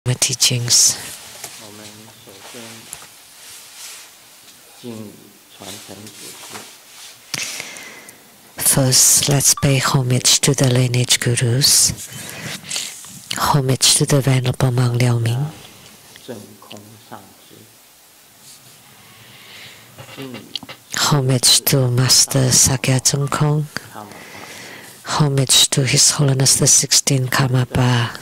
my teachings. First, let's pay homage to the lineage gurus. Homage to the Venerable Monk Liao Ming. Homage to Master Sakya Tsongkhong. Homage to His Holiness the 16th Karmapa.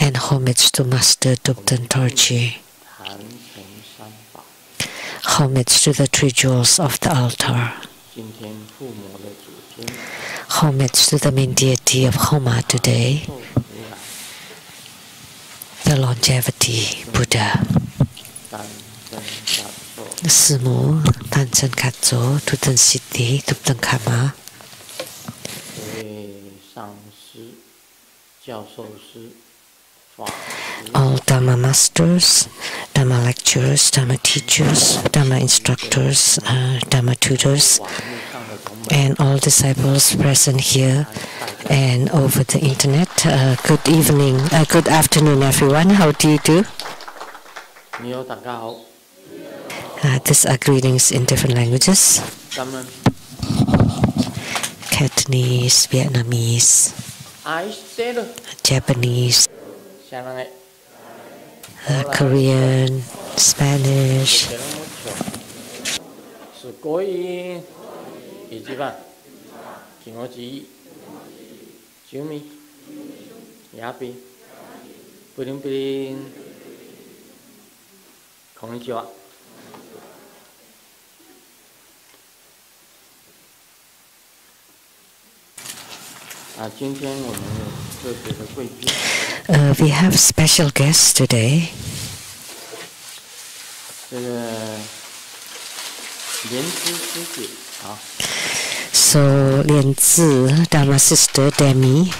And homage to Master Dubden Torji. Homage to the three jewels of the altar. Homage to the main deity of Homa today, the longevity Buddha. Sư Mẫu, Tan Chân Khát Chó, Dubden Siddhi, Dubden Karma. All Dharma masters, Dharma lecturers, Dharma teachers, Dharma instructors, Dharma tutors, and all disciples present here and over the internet. Good evening, good afternoon, everyone. How do you do? These are greetings in different languages: Cantonese, Vietnamese, Japanese, Korean, Spanish. We have special guests today. So Lian Zi, Dharma sister Demi.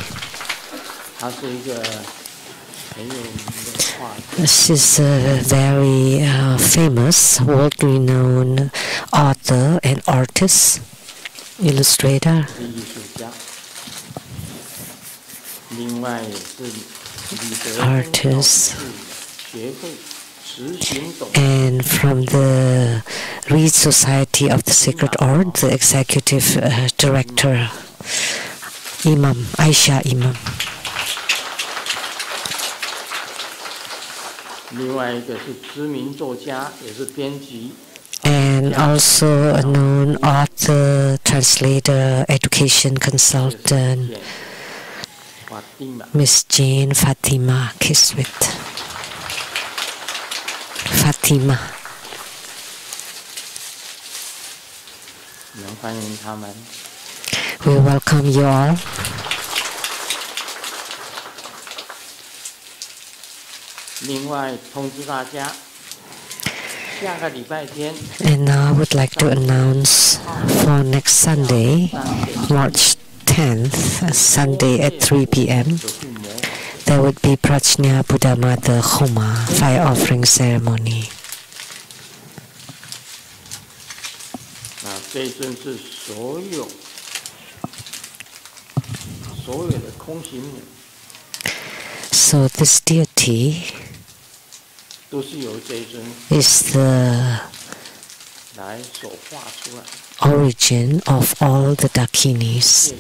She's a very famous, world-renowned author and artist, illustrator. Artist. And from the Reed Society of the Sacred Art, the executive director, Imam, Aisha Imam. And also a known author, translator, education consultant, Miss Jane Fatima Kiswit. Fatima. We welcome you all. And now I would like to announce for next Sunday, March 10th, Sunday at 3 p.m. there would be Prajna Buddha Mother Homa fire offering ceremony. So this deity is the origin of all the Dakinis.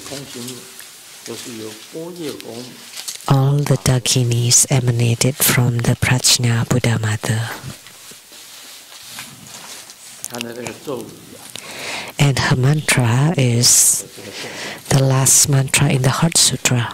All the Dakinis emanated from the Prajna Buddha Mother. And her mantra is the last mantra in the Heart Sutra.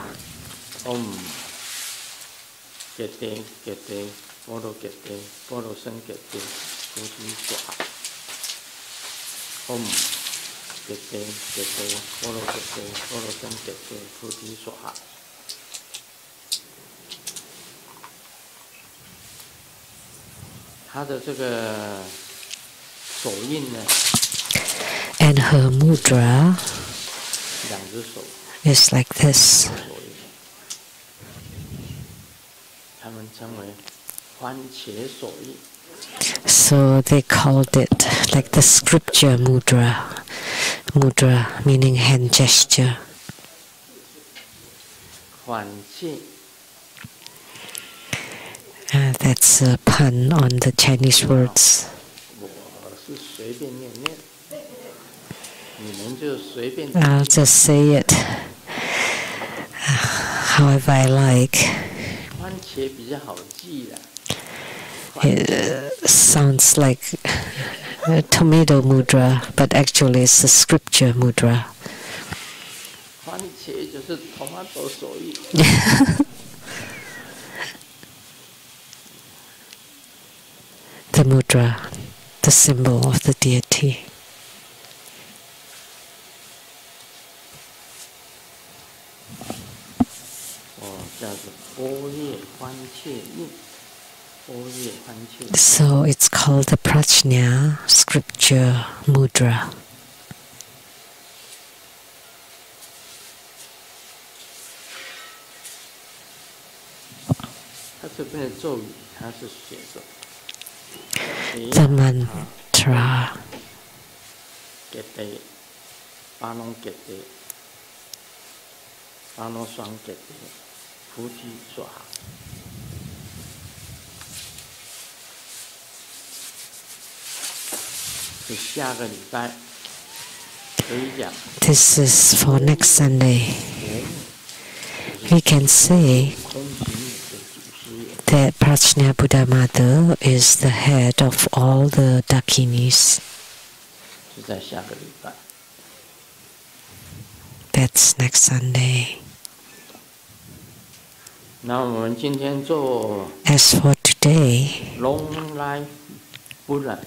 And her mudra is like this. So they called it like the scripture mudra. Mudra meaning hand gesture. That's a pun on the Chinese words. I'll just say it however I like. It sounds like a tomato mudra, but actually it's a scripture mudra. The mudra, the symbol of the deity. So it's called the Prajna scripture mudra. The mantra. This is for next Sunday. We can say that Prajna Buddha Mother is the head of all the Dakinis. That's next Sunday. As for today, Long Life Buddha,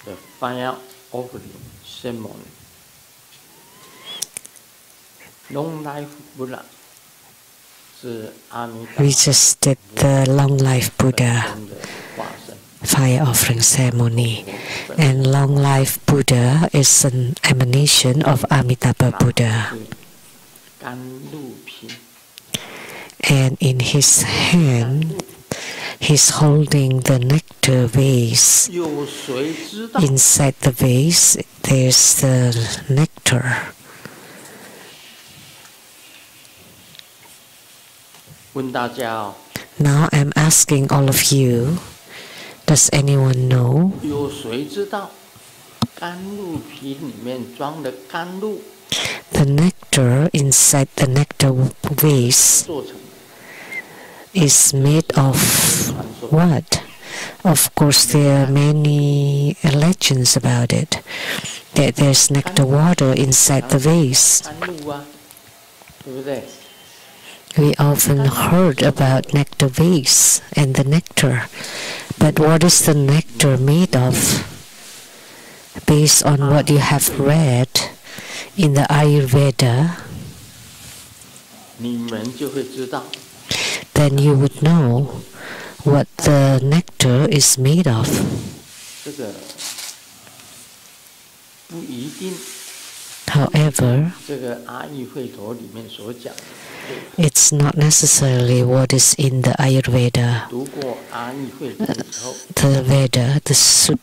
the fire offering ceremony. Long Life Buddha. We just did the Long Life Buddha fire offering ceremony, and Long Life Buddha is an emanation of Amitabha Buddha. And in his hand, he's holding the nectar vase. Inside the vase, there's the nectar. Now I'm asking all of you, does anyone know? The nectar inside the nectar vase is made of what? Of course, there are many legends about it. That there's nectar water inside the vase. We often heard about nectar vase and the nectar, but what is the nectar made of? Based on what you have read in the Ayurveda, then you would know what the nectar is made of. However, it's not necessarily what is in the Ayurveda, the Veda, the Sutra.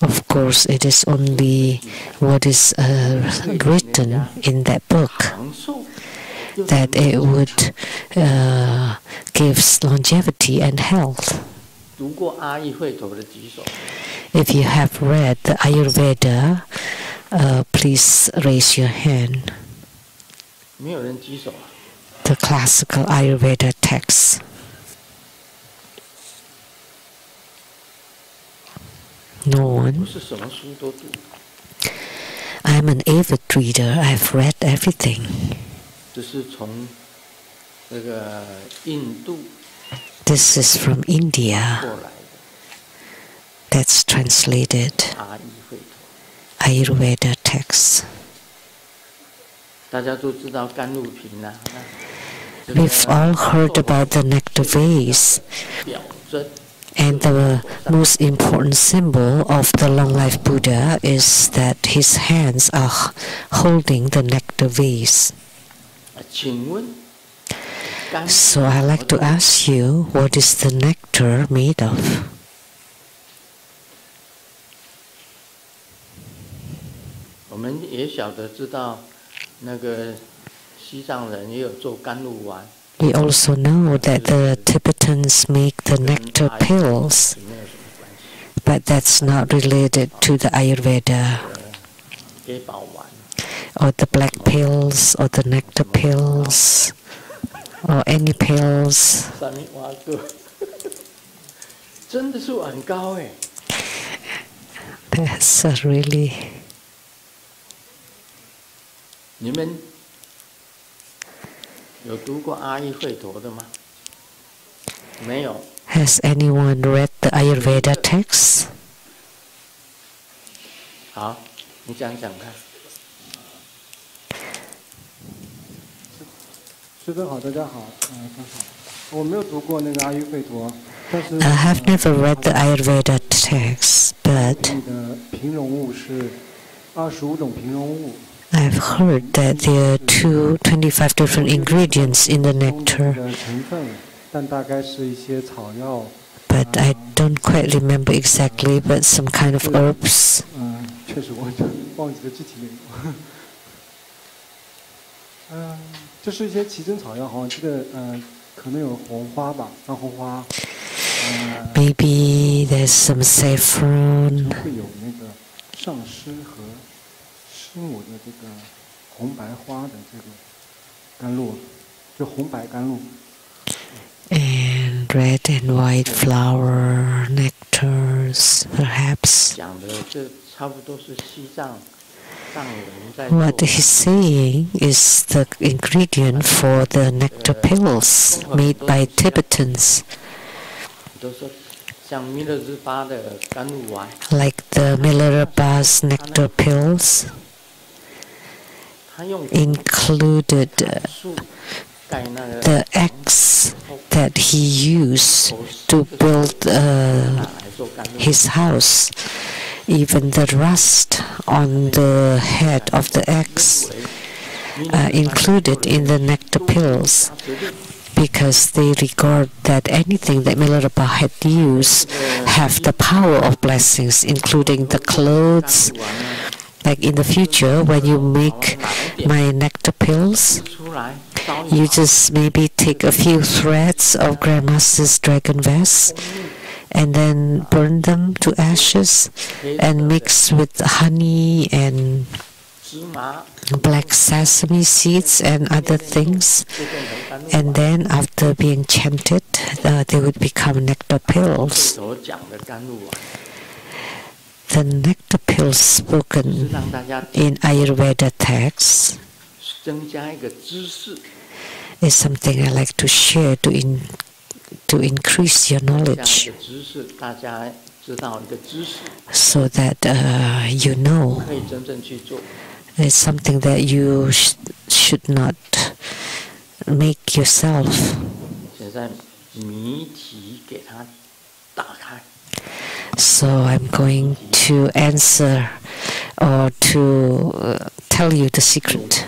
Of course, it is only what is written in that book, that it would give longevity and health. If you have read the Ayurveda, please raise your hand. The classical Ayurveda text. No one. I'm an avid reader. I've read everything. This is from India. That's translated Ayurveda text. We've all heard about the nectar vase, and the most important symbol of the Long Life Buddha is that his hands are holding the nectar vase. So I'd like to ask you, what is the nectar made of? We also know that the Tibetans make the nectar pills, but that's not related to the Ayurveda, or the black pills, or the nectar pills, or any pills. That's really. Has anyone read the Ayurveda text? 好，你讲讲看。师尊好，大家好，我没有读过那个阿育吠陀，但是 I have never read the Ayurveda text, but 的平溶物是25种平溶物。 I've heard that there are 25 different ingredients in the nectar, 成分，但大概是一些草药。 but I don't quite remember exactly, but some kind of herbs. 确实我忘记了具体内容。就是一些奇珍草药，好像记得可能有红花吧，番红花。Maybe there's some saffron. 会有那个上师和师母的这个红白花的这个甘露，就红白甘露。 And red and white flower nectars, perhaps. What he's saying is the ingredient for the nectar pills made by Tibetans, like the Milarepa's nectar pills, included the eggs that he used to build his house. Even the rust on the head of the eggs included in the nectar pills, because they regard that anything that Milarepa had used have the power of blessings, including the clothes. Like in the future, when you make my nectar pills, you just maybe take a few threads of Grandmaster's dragon vest and then burn them to ashes and mix with honey and black sesame seeds and other things. And then after being chanted, they would become nectar pills. The nectar pills spoken in Ayurveda texts is something I like to share to increase your knowledge, so that you know it's something that you should not make yourself. So I'm going to answer or to tell you the secret.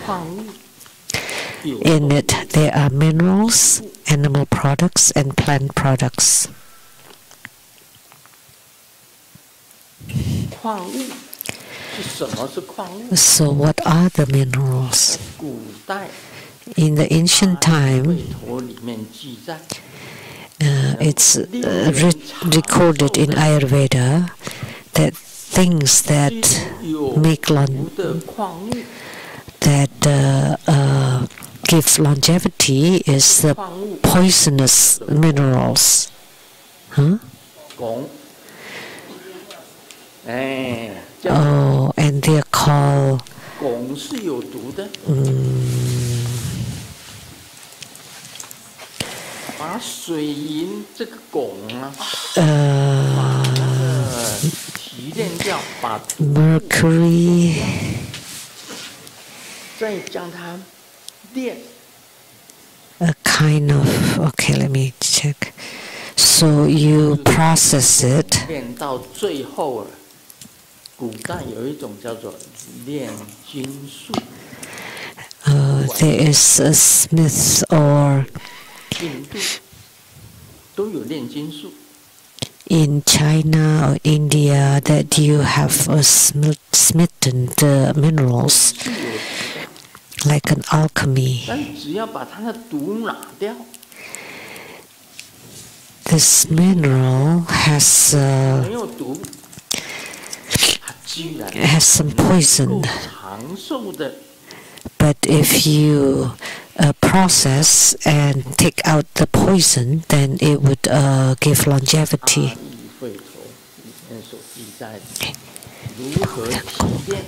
In it, there are minerals, animal products, and plant products. So what are the minerals? In the ancient time, it's recorded in Ayurveda that things that make give longevity is the poisonous minerals. Huh? Oh, and they are called mercury. A kind of, okay, let me check. So you process it. There is a smith or in China or India that you have smitten the minerals, like an alchemy. 但只要把它的毒拿掉， This mineral has 没有毒，它居然 has some 能够 poison. 长寿的。 But if you process and take out the poison, then it would give longevity. 阿育吠陀里面所记载的如何提炼，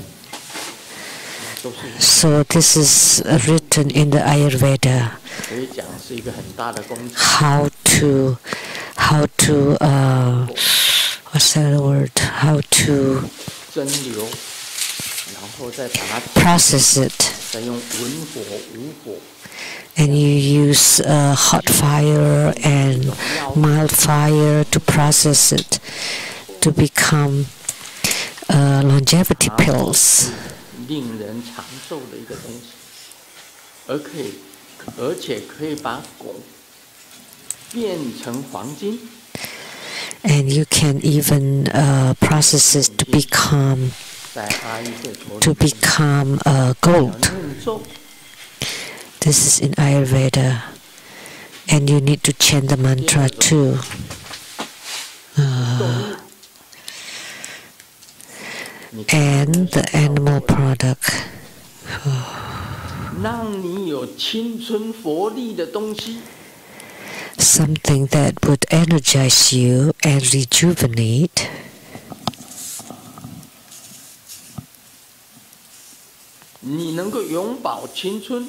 都是 So this is written in the Ayurveda. 可以讲是一个很大的工程。 How to what's that word? How to 蒸馏，然后再把它 process it. 再用文火、武火， And you use hot fire and mild fire to process it to become longevity pills. 令人长寿的一个东西，而且可以把汞变成黄金。 And you can even process it to become 在阿育吠陀里 gold. 念咒， This is in Ayurveda, and you need to chant the mantra too. 你看 And the animal product. 让你有青春活力的东西， Something that would energize you and rejuvenate. 你能够永葆青春，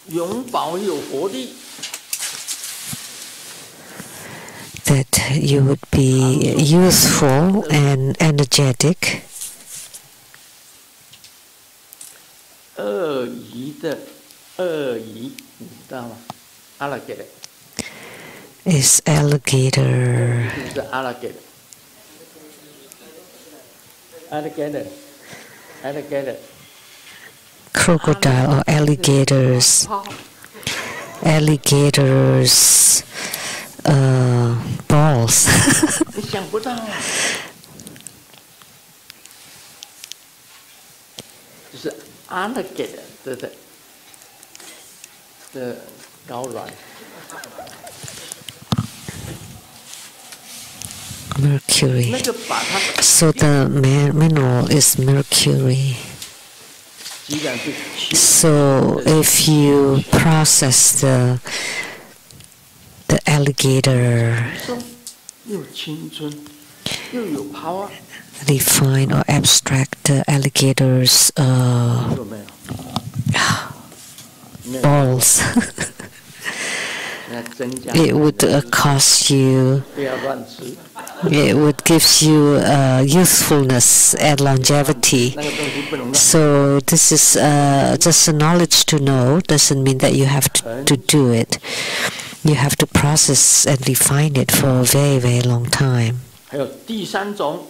永葆有活力。 That you would be youthful and energetic. 鳄鱼的鳄鱼，你知道吗？alligator Is alligator. 是不是 alligator？alligator Crocodile or alligators. Alligators balls. 你想不到啊，就是 alligator 的睾卵。 Mercury. 那个把它 So the mineral is mercury. 既然是 So if you process the alligator 又青春又有 power， refine or abstract the alligator's 有没有？没有 balls, 那增加 it would cost you, 不要乱吃， it would give you youthfulness and longevity. 那个东西不能乱。 So this is just a knowledge to know, doesn't mean that you have to do it. You have to process and refine it for a very, very long time. 还有第三种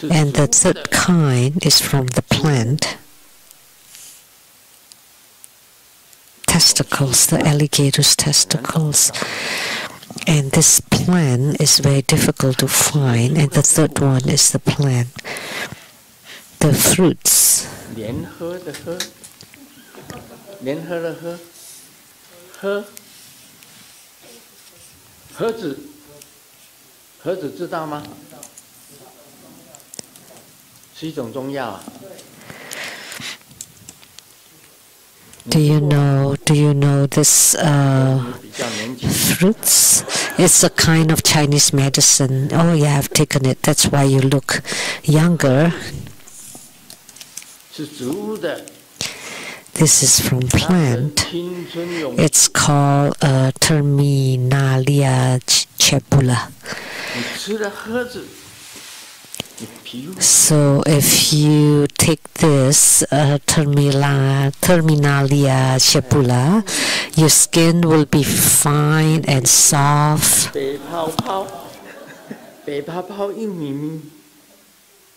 是 And the 植物的 third kind is from the plant. Testicles, the alligator's testicles. And this plant is very difficult to find. And the third one is the plant. The fruits. 联合的喝，联合的喝，喝，盒子，盒子知道吗？是一种中药啊。 Do you know this 比较年轻， fruits? It's a kind of Chinese medicine. Oh yeah, I've taken it. That's why you look younger. 是植物的， This is from 它很 plant. 青春永。 It's called Terminalia chebula. 你吃了盒子，你皮肤 So if you take this Terminalia chebula, your skin will be fine and soft. 白泡泡，白泡泡又咪咪，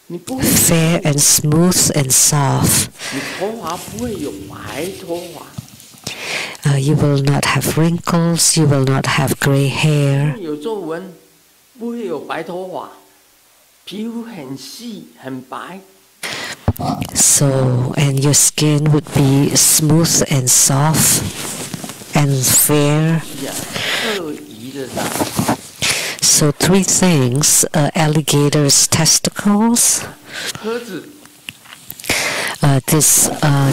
你不会， Fair and smooth and soft. 你头发不会有白头发， You will not have wrinkles, you will not have gray 不 hair. 会有皱纹，不会有白头发，皮肤很细很白。So, and your skin would be smooth and soft and fair. So 3 things: alligator's testicles, this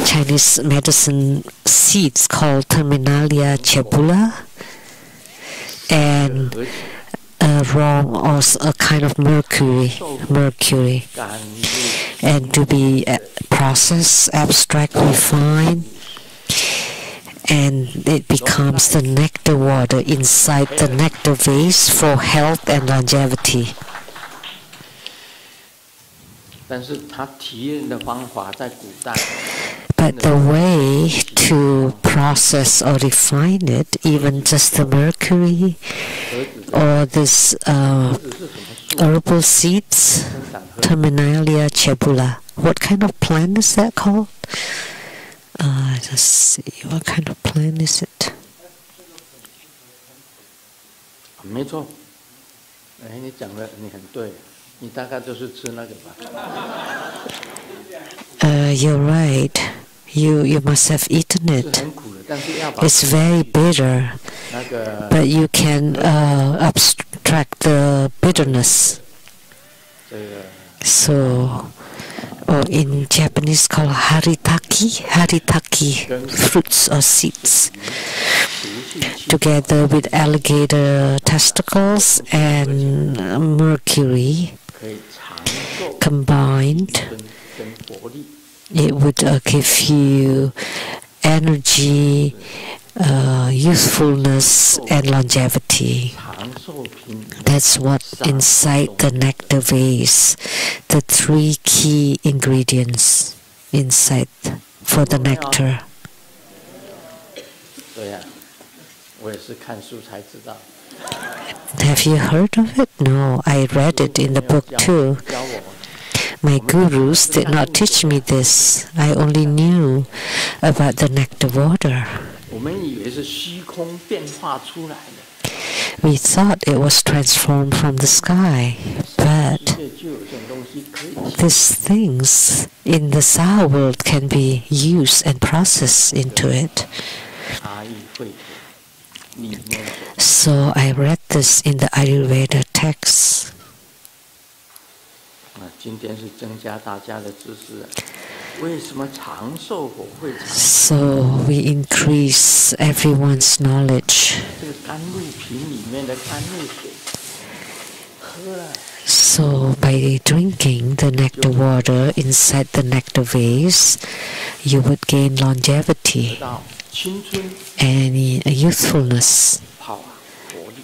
Chinese medicine seeds called Terminalia cebula, and wrong, also a kind of mercury, and to be processed, abstract, refined, and it becomes the nectar water inside the nectar vase for health and longevity. But the way to process or refine it, even just the mercury or this herbal seeds, Terminalia cebula. What kind of plant is that called? Let's see, what kind of plant is it? 没错，你讲的你很对，你大概就是吃那个吧。You're right. You must have eaten it. It's very bitter, but you can abstract the bitterness. So, in Japanese called haritaki, fruits or seeds, together with alligator testicles and mercury combined. It would give you energy, youthfulness, and longevity. That's what inside the nectar vase, the 3 key ingredients inside for the nectar. Have you heard of it? No, I read it in the book too. My gurus did not teach me this. I only knew about the nectar water. We thought it was transformed from the sky, but these things in the Saha world can be used and processed into it. So I read this in the Ayurveda text. So we increase everyone's knowledge. So by drinking the nectar water inside the nectar vase, you would gain longevity and youthfulness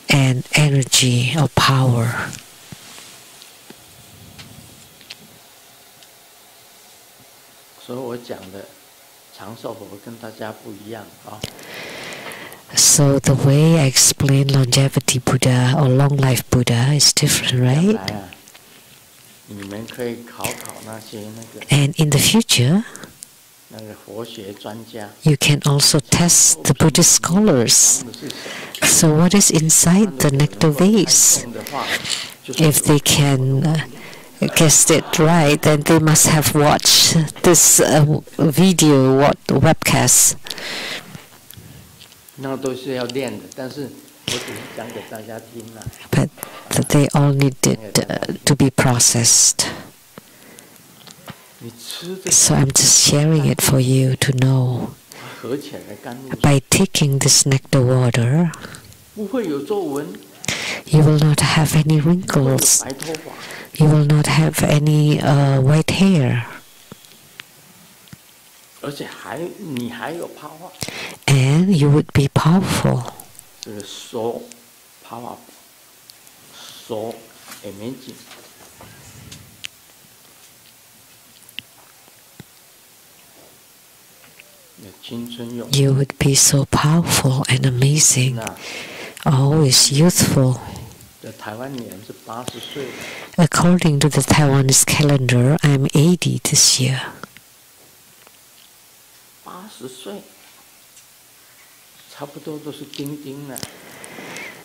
and energy or power. So the way I explain longevity Buddha or long life Buddha is different, right? And in the future, you can also test the Buddhist scholars. So what is inside the nectar vase? If they can guessed it right, then they must have watched this video, webcast. But they all needed to be processed. So I'm just sharing it for you to know. By taking this nectar water, you will not have any wrinkles. You will not have any white hair. And you would be powerful. You would be so powerful and amazing, always youthful. According to the Taiwanese calendar, I'm 80 this year.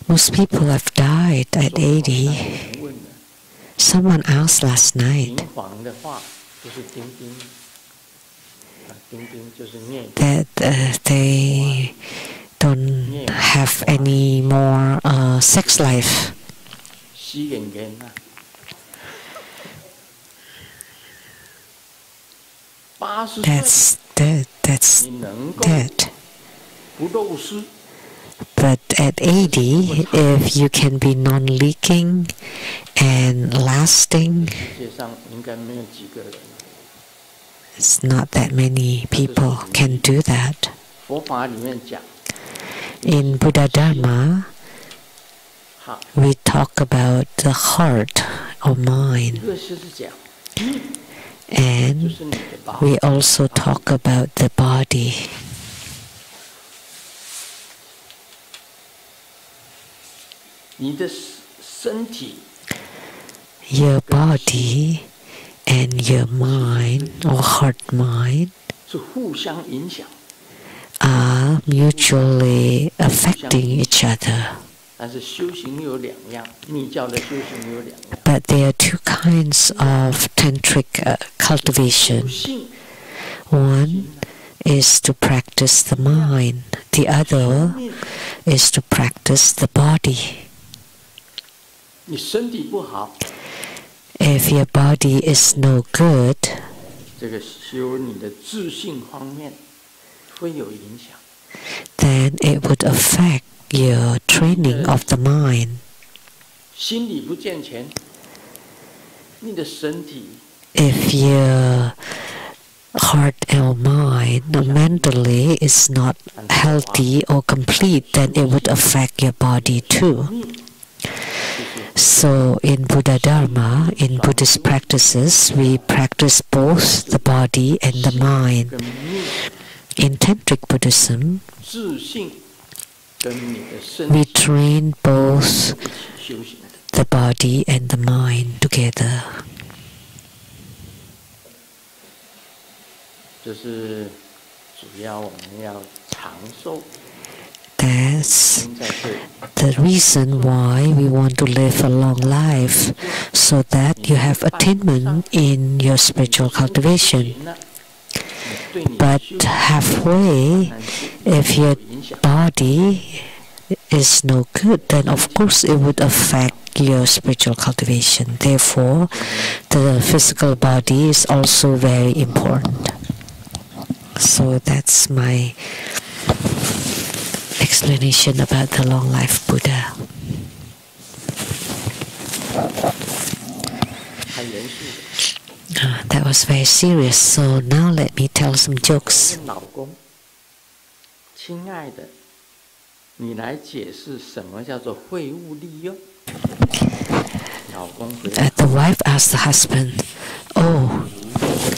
Most people have died at 80. Someone asked last night, that they don't have any more sex life. That's dead. But at 80, if you can be non-leaking and lasting, it's not that many people can do that. In Buddha Dharma, we talk about the heart or mind. And we also talk about the body. Your body and your mind or heart-mind are mutually affecting each other. But there are two kinds of tantric cultivation. One is to practice the mind. The other is to practice the body. If your body is no good, then it would affect your training of the mind. If your heart or mind mentally is not healthy or complete, then it would affect your body too. So in Buddha Dharma, in Buddhist practices, we practice both the body and the mind. In Tantric Buddhism, we train both the body and the mind together. That's the reason why we want to live a long life, so that you have attainment in your spiritual cultivation. But halfway, if your body is no good, then of course it would affect your spiritual cultivation. Therefore, the physical body is also very important. So that's my explanation about the long life Buddha. That was very serious. So now let me tell some jokes. The wife asked the husband, "Oh,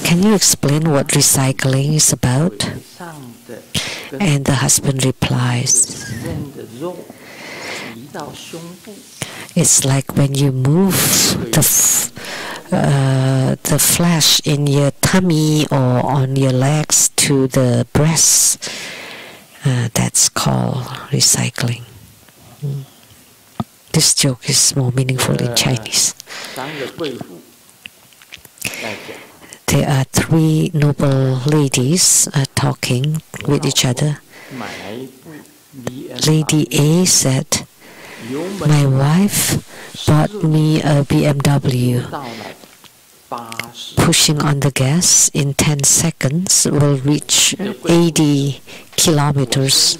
can you explain what recycling is about?" And the husband replies, "It's like when you move the flesh in your tummy or on your legs to the breasts. That's called recycling." This joke is more meaningful in Chinese. There are three noble ladies talking with each other. Lady A said, "My wife bought me a BMW. Pushing on the gas in 10 seconds will reach 80 kilometers.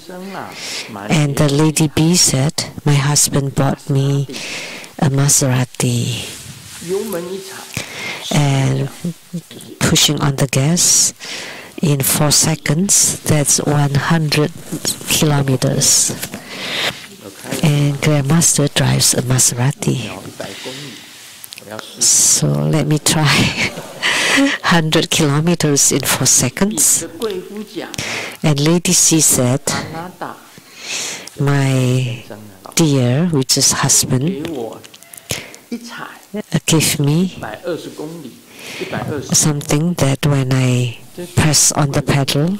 And the Lady B said, "My husband bought me a Maserati. And pushing on the gas in 4 seconds, that's 100 kilometers. And Grandmaster drives a Maserati. So let me try 100 kilometers in 4 seconds." And Lady C said, "My dear," which is husband, "give me something that when I press on the pedal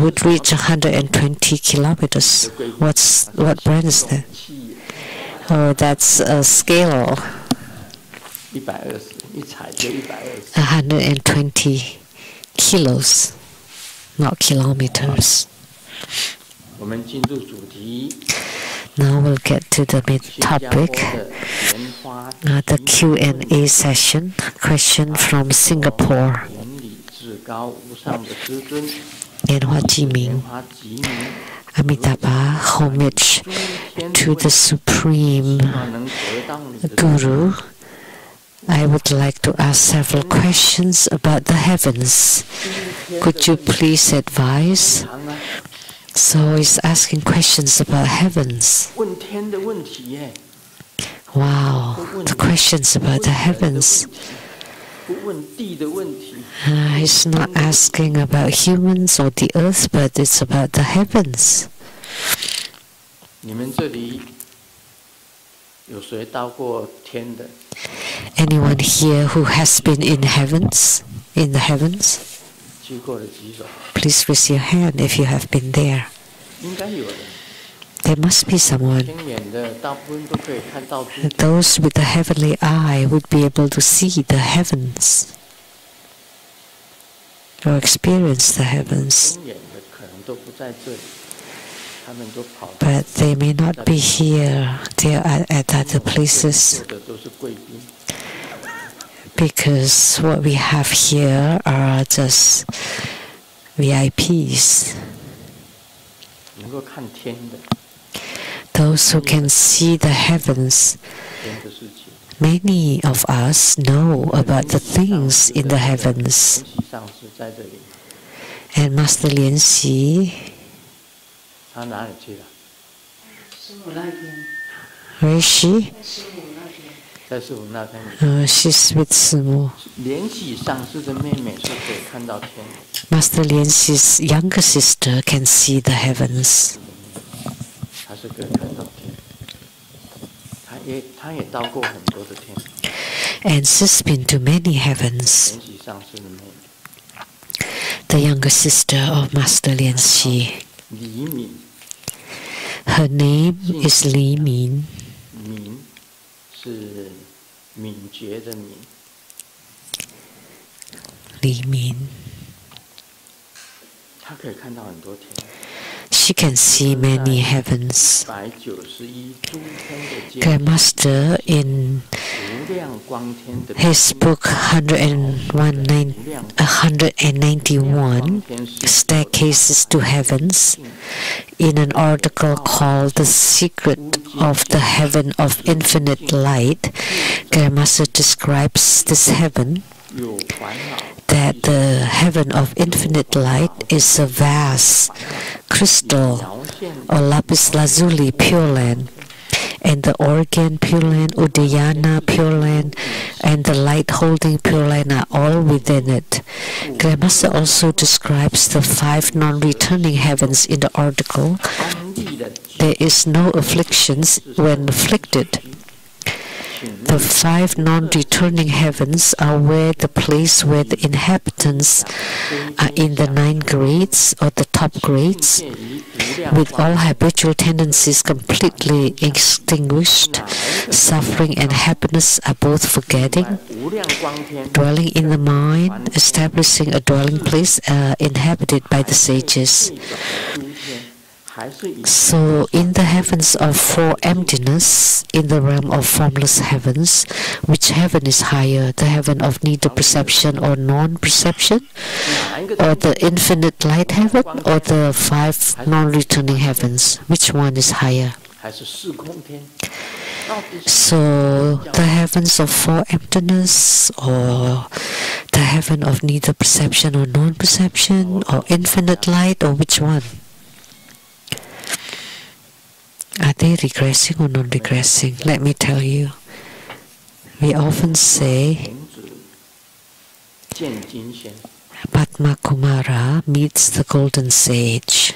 would reach 120 kilometers. What brand is that?" "Oh, that's a scale." 120 kilos, not kilometers. 我们进入主题。 Now we'll get to the main topic, the Q&A session. Question from Singapore. In Hoa Chi Minh, Amitabha, homage to the Supreme Guru. I would like to ask several questions about the heavens. Could you please advise? So he's asking questions about heavens. Wow, the questions about the heavens. He's not asking about humans or the earth, but it's about the heavens. Anyone here who has been in heavens, in the heavens? Please raise your hand if you have been there. There must be someone. Those with the heavenly eye would be able to see the heavens or experience the heavens. But they may not be here. They are at other places. Because what we have here are just VIPs. Those who can see the heavens. Many of us know about the things in the heavens. And Master Lian Xi, where is she? She's with Simu. Master Lian Xi's younger sister can see the heavens. And she's been to many heavens. The younger sister of Master Lian Xi. Her name is Li Min. Li Min. She can see many heavens. Grandmaster in his book 191 Staircases to Heavens, in an article called The Secret of the Heaven of Infinite Light, Grandmaster describes this heaven, that the heaven of infinite light is a vast crystal or lapis lazuli pure land, and the organ pure land, Udayana pure land, and the light-holding pure land are all within it. Grandmaster also describes the 5 non-returning heavens in the article. There is no afflictions when afflicted. The 5 non-returning heavens are where the place where the inhabitants are in the 9 grades or the top grades, with all habitual tendencies completely extinguished. Suffering and happiness are both forgetting. Dwelling in the mind, establishing a dwelling place inhabited by the sages. So, in the heavens of 4 emptiness, in the realm of formless heavens, which heaven is higher, the heaven of neither perception or non-perception, or the infinite light heaven, or the 5 non-returning heavens? Which one is higher? So, the heavens of 4 emptiness, or the heaven of neither perception or non-perception, or infinite light, or which one? Are they regressing or non-regressing? Let me tell you. We often say Padma Kumara meets the golden sage.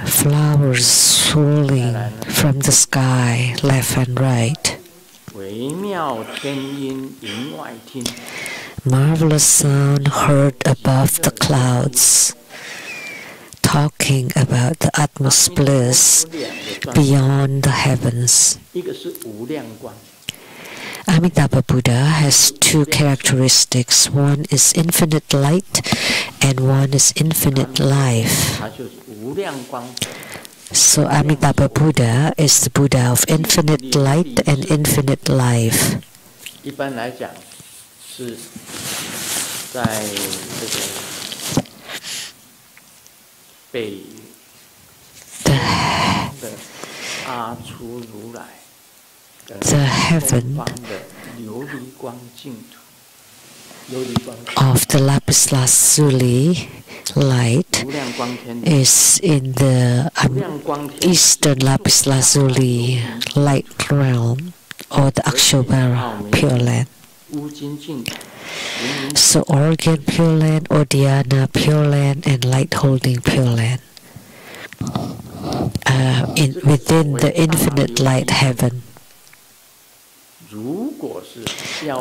Flowers swirling from the sky, left and right. Marvelous sound heard above the clouds. talking about the utmost bliss beyond the heavens. 一个是无量光。 Amitabha Buddha has two characteristics. One is infinite light and one is infinite life. 它就是无量光。 So Amitabha Buddha is the Buddha of infinite light and infinite life. 一般来讲，是在这个北的阿出如来。 The heaven of the lapis lazuli light is in the eastern lapis lazuli light realm, or the Akshobhara Pure Land. So Organ Pure Land, Odhyana Pure Land, and Light Holding Pure Land within the infinite light heaven.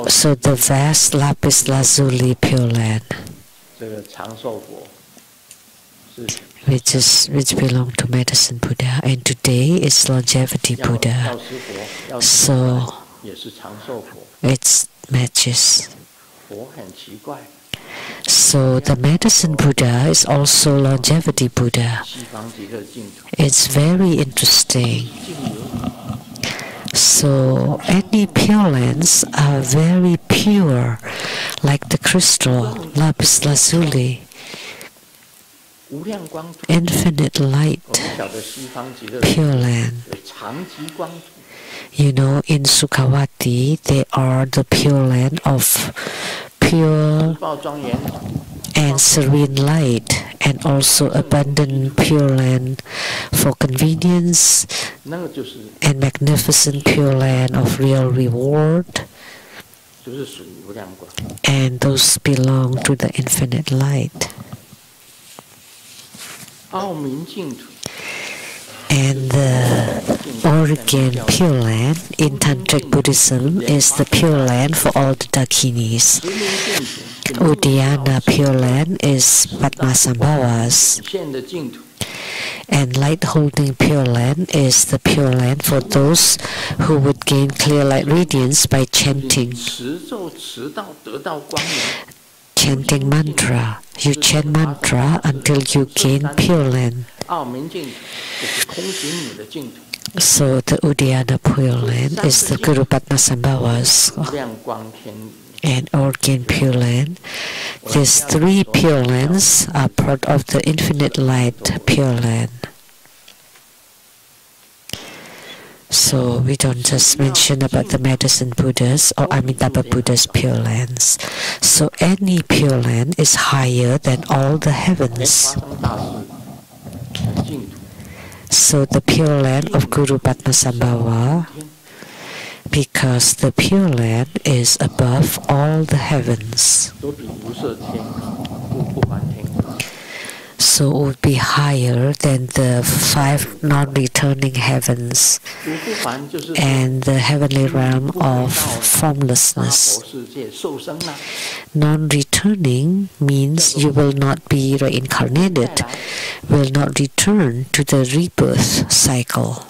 So the vast lapis lazuli Pure Land, which belong to Medicine Buddha, and today is Longevity Buddha. So it matches. So the Medicine Buddha is also Longevity Buddha. It's very interesting. So any Pure Lands are very pure, like the crystal, lapis lazuli. Infinite light, Pure Land. You know, in Sukhavati, they are the Pure Land of pure and serene light, and also abundant Pure Land for convenience, and magnificent Pure Land of real reward, and those belong to the infinite light. And the Organ Pure Land in Tantric Buddhism is the Pure Land for all the Dakinis. Udhyana Pure Land is Padmasambhavas. And Light Holding Pure Land is the Pure Land for those who would gain clear light radiance by chanting. Chanting mantra. You chant mantra until you gain Pure Land. So the Udhyana Pure Land is the Guru Padmasambhavas and Organ Pure Land. These three Pure Lands are part of the Infinite Light Pure Land. So we don't just mention about the Medicine Buddhas or Amitabha Buddha's Pure Lands. So any Pure Land is higher than all the heavens. So the Pure Land of Guru Padmasambhava, because the Pure Land is above all the heavens. So it would be higher than the 5 non-returning heavens and the heavenly realm of formlessness. Non-returning means you will not be reincarnated, will not return to the rebirth cycle.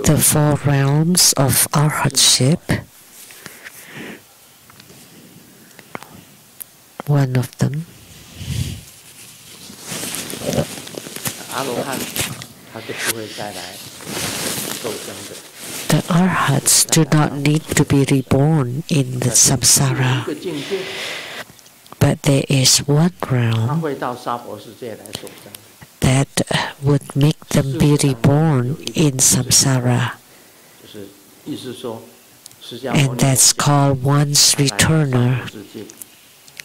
The 4 realms of arhatship, one of them. The arhats do not need to be reborn in the samsara, but there is one realm that would make them be reborn in samsara, and that's called one's returner.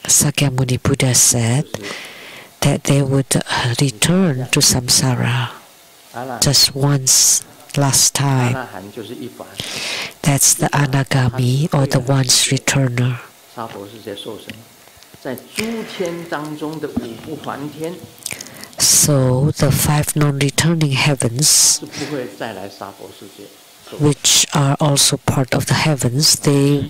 Sakyamuni Buddha said that they would return to samsara just once, last time. That's the anagami, or the once returner. So the 5 non-returning heavens, which are also part of the heavens, the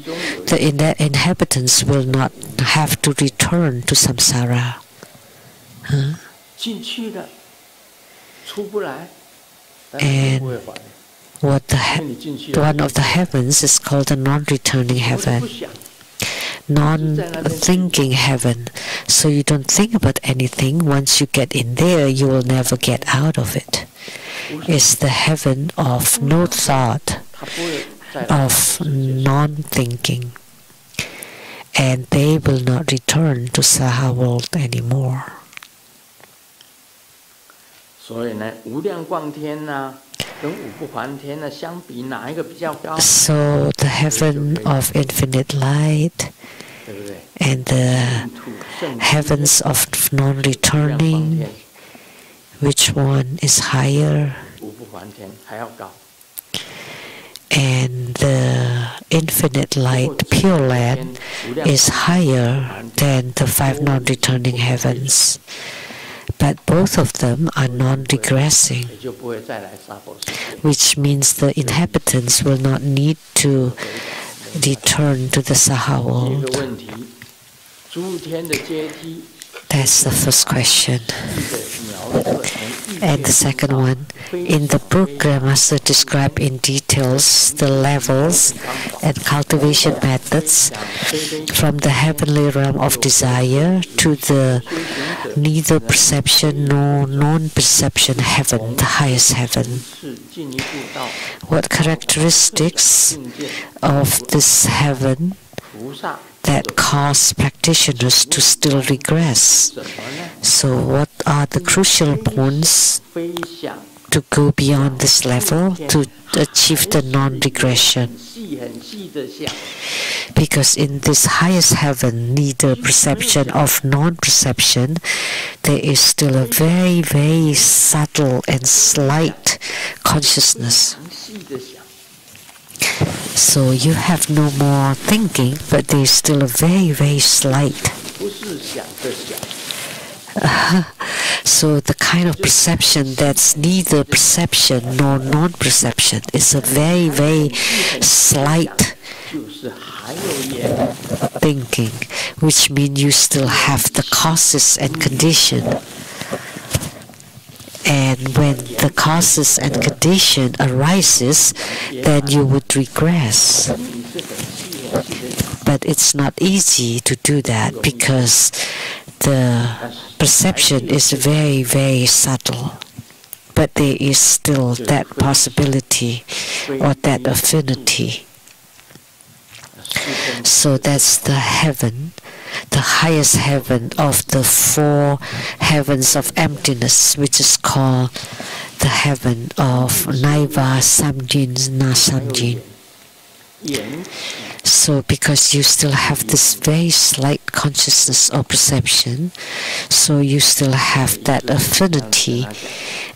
inhabitants will not have to return return to samsara. Huh? And one of the heavens is called the non-returning heaven, non-thinking heaven. So you don't think about anything. Once you get in there, you will never get out of it. It's the heaven of no thought, of non-thinking. And they will not return to Saha world anymore. So the heaven of infinite light and the heavens of non-returning, which one is higher? And the infinite light, Pure Land, is higher than the 5 non-returning heavens. But both of them are non-regressing, which means the inhabitants will not need to return to the Saha world. That's the first question. And the second one, in the book, Grandmaster described in details the levels and cultivation methods from the heavenly realm of desire to the neither perception nor non-perception heaven, the highest heaven. What characteristics of this heaven that cause practitioners to still regress? So what are the crucial points to go beyond this level to achieve the non-regression? Because in this highest heaven, neither perception of non-perception, there is still a very, very subtle and slight consciousness. So you have no more thinking, but there is still a very, very slight. So the kind of perception that's neither perception nor non-perception is a very, very slight thinking, which means you still have the causes and condition. And when the causes and condition arises, then you would regress. But it's not easy to do that because the perception is very, very subtle. But there is still that possibility or that affinity. So that's the heaven, the highest heaven of the 4 heavens of emptiness, which is called the heaven of Naiva Samjin Na Samjin. So because you still have this very slight consciousness or perception, so you still have that affinity,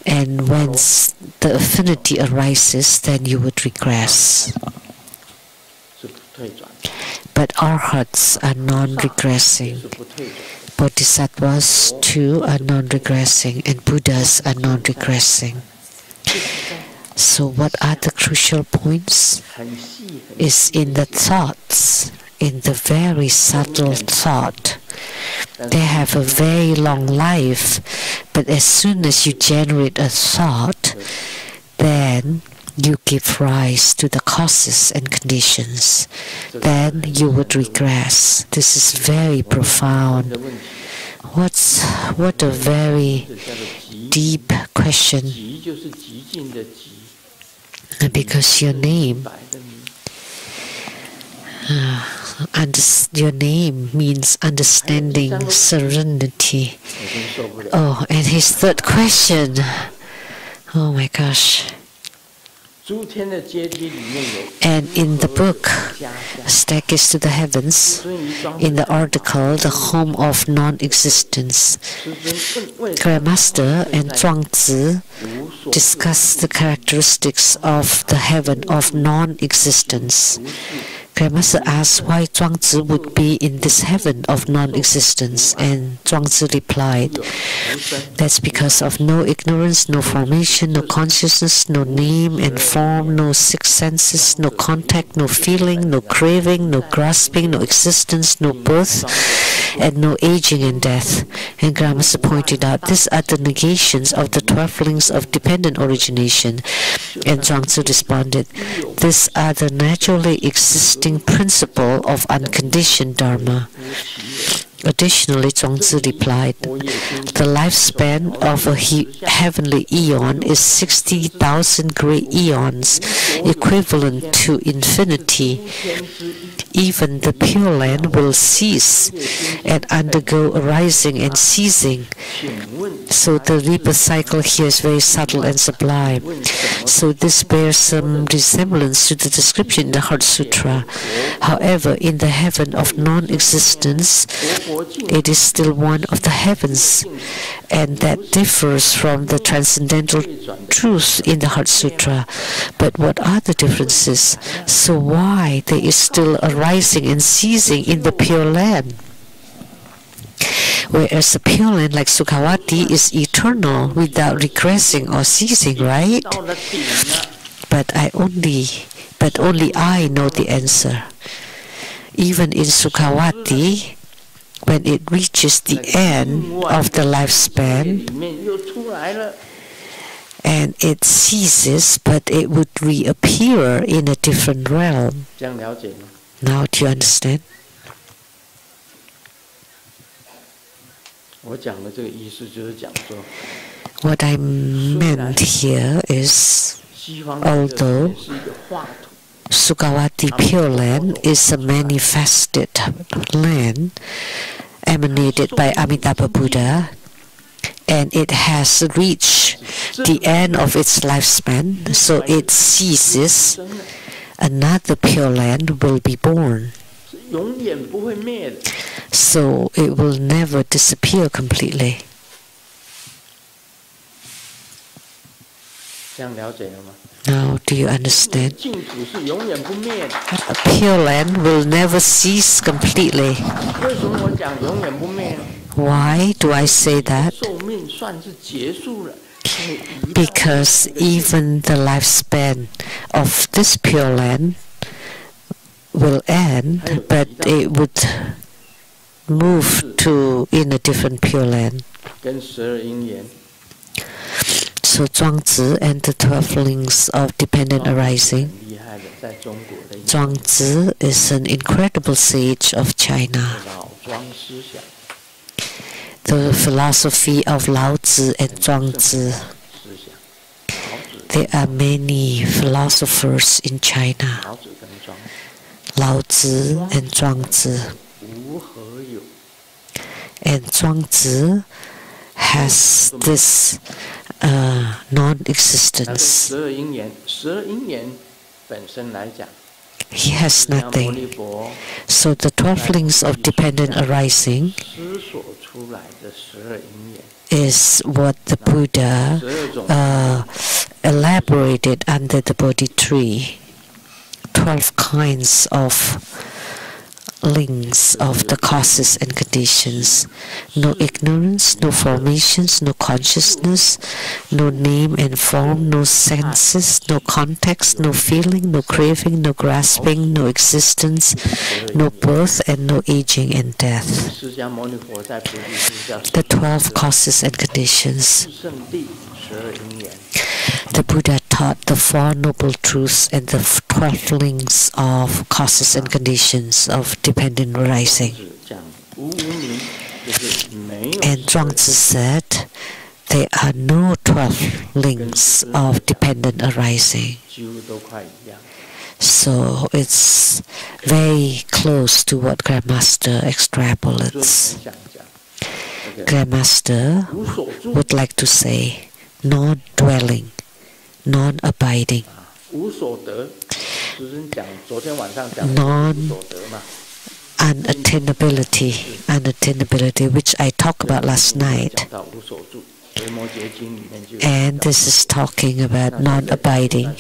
and once the affinity arises, then you would regress. But arhats are non-regressing. Bodhisattvas too are non-regressing, and Buddhas are non-regressing. So what are the crucial points? Is in the thoughts, in the very subtle thought. They have a very long life, but as soon as you generate a thought, then you give rise to the causes and conditions. Then you would regress. This is very profound. What a very deep question. Because your name, your name means understanding, serenity. Oh, and his third question. Oh my gosh. And in the book, Staircase to the Heavens, in the article, The Home of Non-Existence, Grandmaster and Zhuangzi discuss the characteristics of the heaven of non-existence. Grandmaster asked why Zhuangzi would be in this heaven of non-existence, and Zhuangzi replied, that's because of no ignorance, no formation, no consciousness, no name and form, no six senses, no contact, no feeling, no craving, no grasping, no existence, no birth, and no aging and death. And Grandmaster pointed out, these are the negations of the 12 links of dependent origination. And Zhuangzi responded, these are the naturally existing principle of unconditioned Dharma. Additionally, Zhuangzi replied, the lifespan of a heavenly eon is 60,000 great eons, equivalent to infinity. Even the Pure Land will cease and undergo arising and ceasing. So the rebirth cycle here is very subtle and sublime. So this bears some resemblance to the description in the Heart Sutra. However, in the heaven of non-existence, it is still one of the heavens, and that differs from the transcendental truth in the Heart Sutra. But what are the differences? So why there is still arising and ceasing in the Pure Land? Whereas the Pure Land, like Sukhavati, is eternal without regressing or ceasing, right? But only I know the answer. Even in Sukhavati, when it reaches the end of the lifespan and it ceases, but it would reappear in a different realm. Now, do you understand? What I meant here is, although Sukhavati Pure Land is a manifested land emanated by Amitabha Buddha, and it has reached the end of its lifespan, so it ceases, another Pure Land will be born. So it will never disappear completely. Now, do you understand? A Pure Land will never cease completely. Why do I say that? Because even the lifespan of this Pure Land will end, but it would move to in a different Pure Land. So Zhuangzi and the 12 links of dependent arising. Zhuangzi is an incredible sage of China. The philosophy of Lao Tzu and Zhuangzi. There are many philosophers in China. Lao Tzu and Zhuangzi. And Zhuangzi has this non-existence. He has nothing. So the 12 links of dependent arising is what the Buddha elaborated under the Bodhi tree. 12 kinds of links of the causes and conditions. No ignorance, no formations, no consciousness, no name and form, no senses, no context, no feeling, no craving, no grasping, no existence, no birth, and no aging and death. The 12 causes and conditions. The Buddha taught the Four Noble Truths and the 12 links of causes and conditions of dependent arising. And Zhuangzi said there are no 12 links of dependent arising. So it's very close to what Grandmaster extrapolates. Grandmaster would like to say non-dwelling, non-abiding, unattainability, which I talked about last night. And this is talking about non-abiding,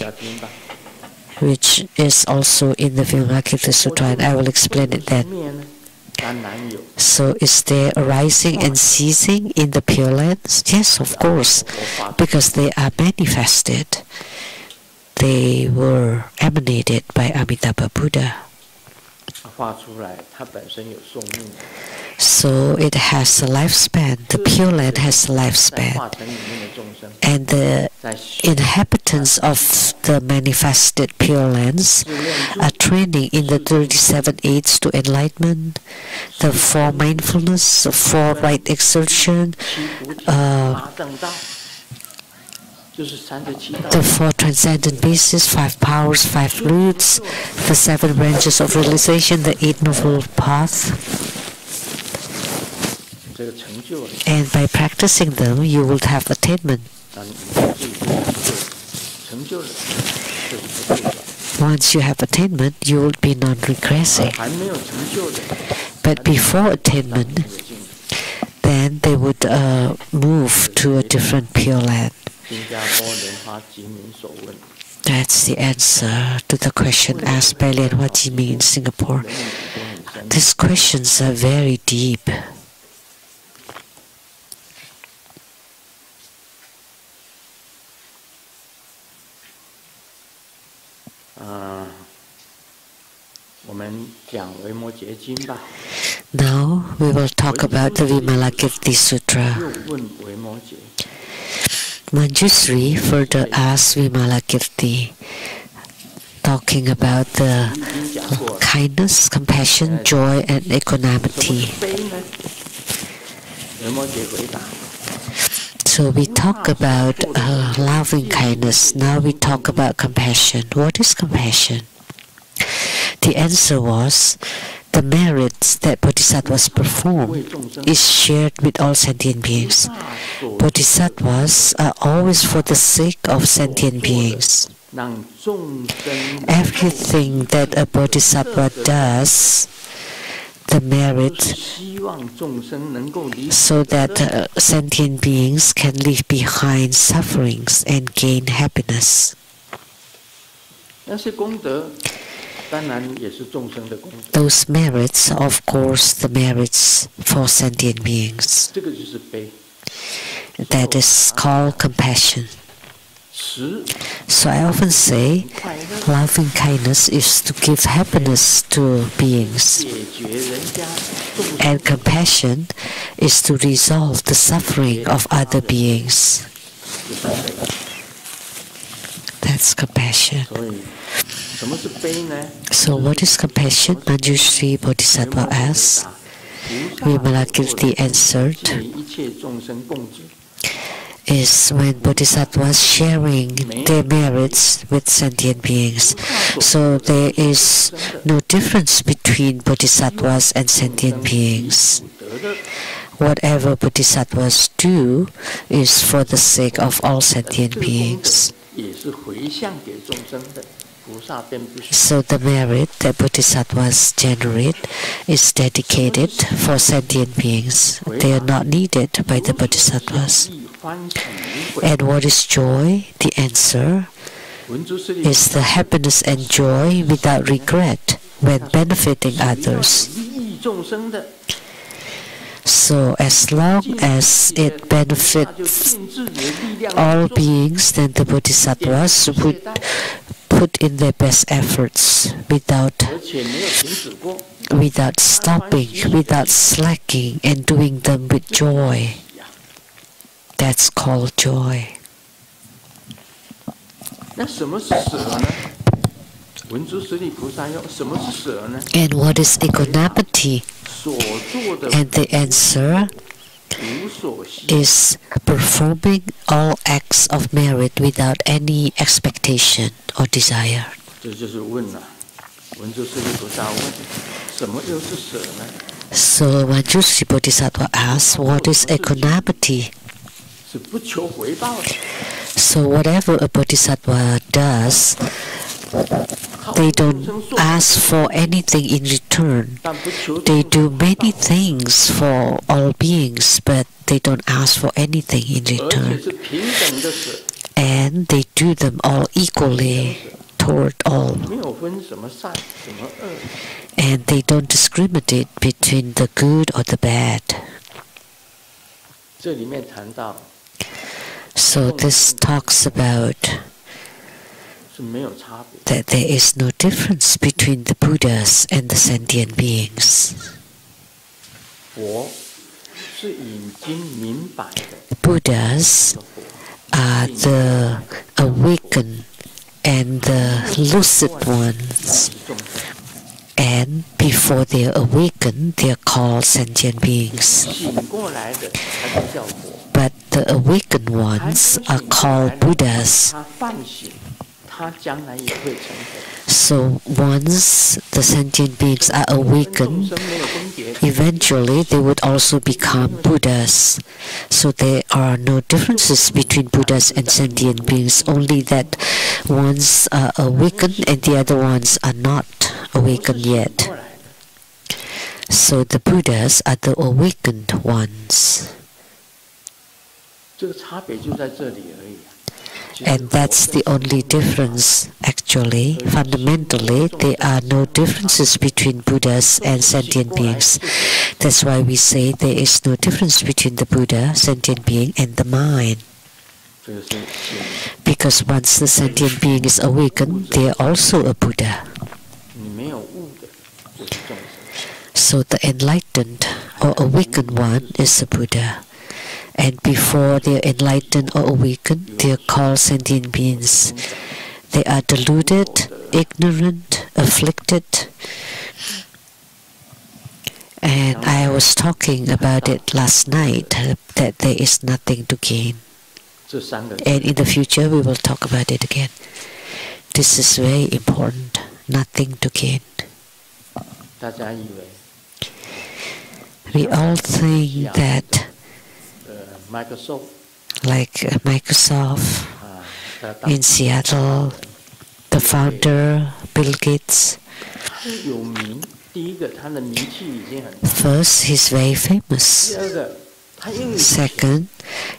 which is also in the Vimalakirti Sutra, and I will explain it then. So is there arising and ceasing in the Pure Lands? Yes, of course, because they are manifested. They were emanated by Amitabha Buddha. So it has a lifespan. The Pure Land has a lifespan. And the inhabitants of the manifested Pure Lands are training in the 37 aids to enlightenment, the 4 mindfulness, the 4 right exertion, the 4 transcendent bases, 5 powers, 5 roots, the 7 branches of realization, the 8 noble paths. And by practicing them, you will have attainment. Once you have attainment, you will be non-regressing. But before attainment, then they would move to a different Pure Land. That's the answer to the question asked by Lian Hua Jimi in Singapore. These questions are very deep. Now we will talk about the Vimalakirti Sutra. Manjusri further asked Vimalakirti, talking about the kindness, compassion, joy, and equanimity. So we talk about loving kindness. Now we talk about compassion. What is compassion? The answer was, the merits that bodhisattvas perform is shared with all sentient beings. Bodhisattvas are always for the sake of sentient beings. Everything that a bodhisattva does, the merit, so that sentient beings can leave behind sufferings and gain happiness. Those merits are, of course, the merits for sentient beings. That is called compassion. So I often say, loving kindness is to give happiness to beings, and compassion is to resolve the suffering of other beings. That's compassion. So what is compassion? Manjushri Bodhisattva asked. Vimalakirti answered, is when bodhisattvas sharing their merits with sentient beings. So there is no difference between bodhisattvas and sentient beings. Whatever bodhisattvas do is for the sake of all sentient beings. So the merit that bodhisattvas generate is dedicated for sentient beings. They are not needed by the bodhisattvas. And what is joy? The answer is the happiness and joy without regret when benefiting others. So as long as it benefits all beings, then the bodhisattvas would put in their best efforts without stopping, without slacking, and doing them with joy. That's called joy. And what is equanimity? And the answer is performing all acts of merit without any expectation or desire. So Manjushri Bodhisattva asks, what is equanimity? So whatever a bodhisattva does, they don't ask for anything in return. They do many things for all beings, but they don't ask for anything in return. And they do them all equally toward all. And they don't discriminate between the good or the bad. So this talks about that there is no difference between the Buddhas and the sentient beings. Buddhas are the awakened and the lucid ones. And before they are awakened, they are called sentient beings. But the awakened ones are called Buddhas. So once the sentient beings are awakened, eventually they would also become Buddhas. So there are no differences between Buddhas and sentient beings, only that ones are awakened and the other ones are not awakened yet. So the Buddhas are the awakened ones. And that's the only difference, actually. Fundamentally, there are no differences between Buddhas and sentient beings. That's why we say there is no difference between the Buddha, sentient being, and the mind. Because once the sentient being is awakened, they are also a Buddha. So the enlightened or awakened one is a Buddha. And before they are enlightened or awakened, they are called sentient beings. They are deluded, ignorant, afflicted. And I was talking about it last night, that there is nothing to gain. And in the future, we will talk about it again. This is very important, nothing to gain. We all think that like Microsoft in Seattle, the founder, Bill Gates, first, he's very famous. Second,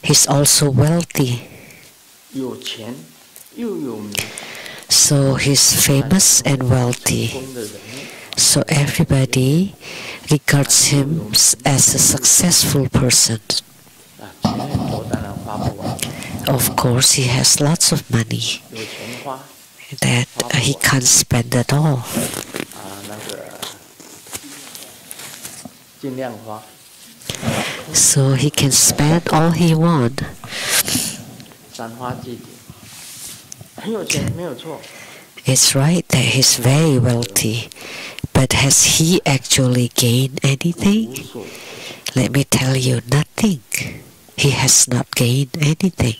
he's also wealthy. So he's famous and wealthy. So everybody regards him as a successful person. Of course, he has lots of money that he can't spend at all. So he can spend all he wants. It's right that he's very wealthy, but has he actually gained anything? Let me tell you, nothing. He has not gained anything.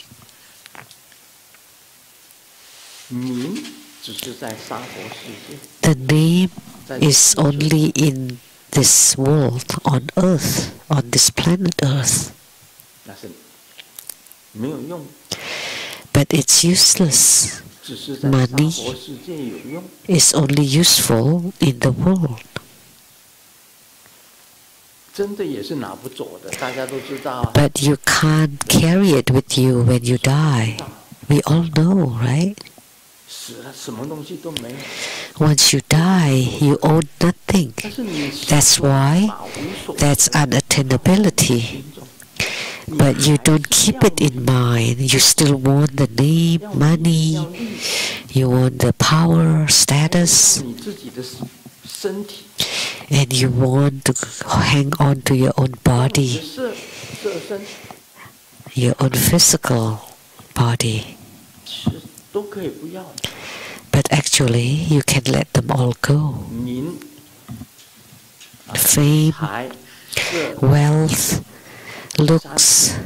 The name is only in this world, on earth, on this planet earth. But it's useless. Money is only useful in the world. But you can't carry it with you when you die. We all know, right? Once you die, you own nothing. That's why that's unattainability. But you don't keep it in mind. You still want the name, money, you want the power, status, and you want to hang on to your own body, your own physical body. But actually, you can let them all go. Fame, wealth, looks,